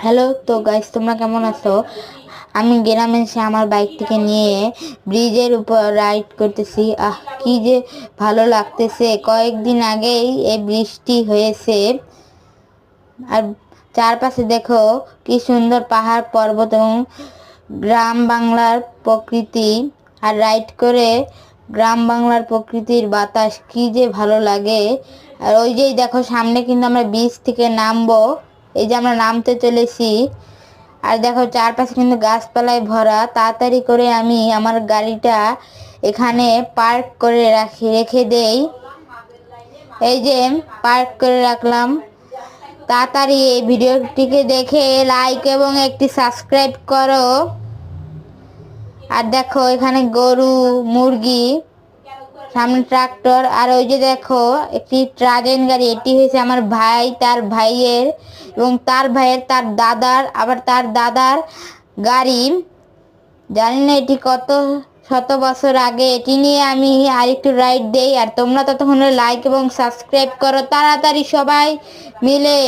Hello, তো guys তোমরা কেমন আছো? আমি গ্রামে এসে আমার বাইকটিকে নিয়ে ব্রিজের উপর রাইড করতেছি। কি যে ভালো লাগতেছে। কয়েকদিন আগেই এই বৃষ্টি হয়েছে, আর চারপাশে দেখো কি সুন্দর পাহাড় পর্বত এবং গ্রাম বাংলার প্রকৃতি। আর রাইড করে গ্রাম বাংলার প্রকৃতির বাতাস কি যে ভালো লাগে। আর ওই যে দেখো সামনে কিন্তু আমরা ব্রিজ থেকে নামবো, এই যে আমরা নামতে চলেছি। আর দেখো চারপাশে কিন্তু গাছপালায় ভরা। তাড়াতাড়ি করে আমি আমার গাড়িটা এখানে পার্ক করে রেখে দেই। এই যে পার্ক করে রাখলাম। তাড়াতাড়ি এই ভিডিওটিকে দেখে লাইক এবং একটি সাবস্ক্রাইব করো। আর দেখো এখানে গরু, মুরগি, সামনে ট্রাক্টর, আর ওই যে দেখো একটি ট্রাজেন গাড়ি। এটি হয়েছে আমার ভাই, তার ভাইয়ের এবং তার ভাইয়ের তার দাদার, আবার তার দাদার গাড়ি। জানি না এটি কত শত বছর আগে। এটি নিয়ে আমি আরেকটু রাইড দেই, আর তোমরা ততক্ষণে লাইক এবং সাবস্ক্রাইব করো তাড়াতাড়ি সবাই মিলে।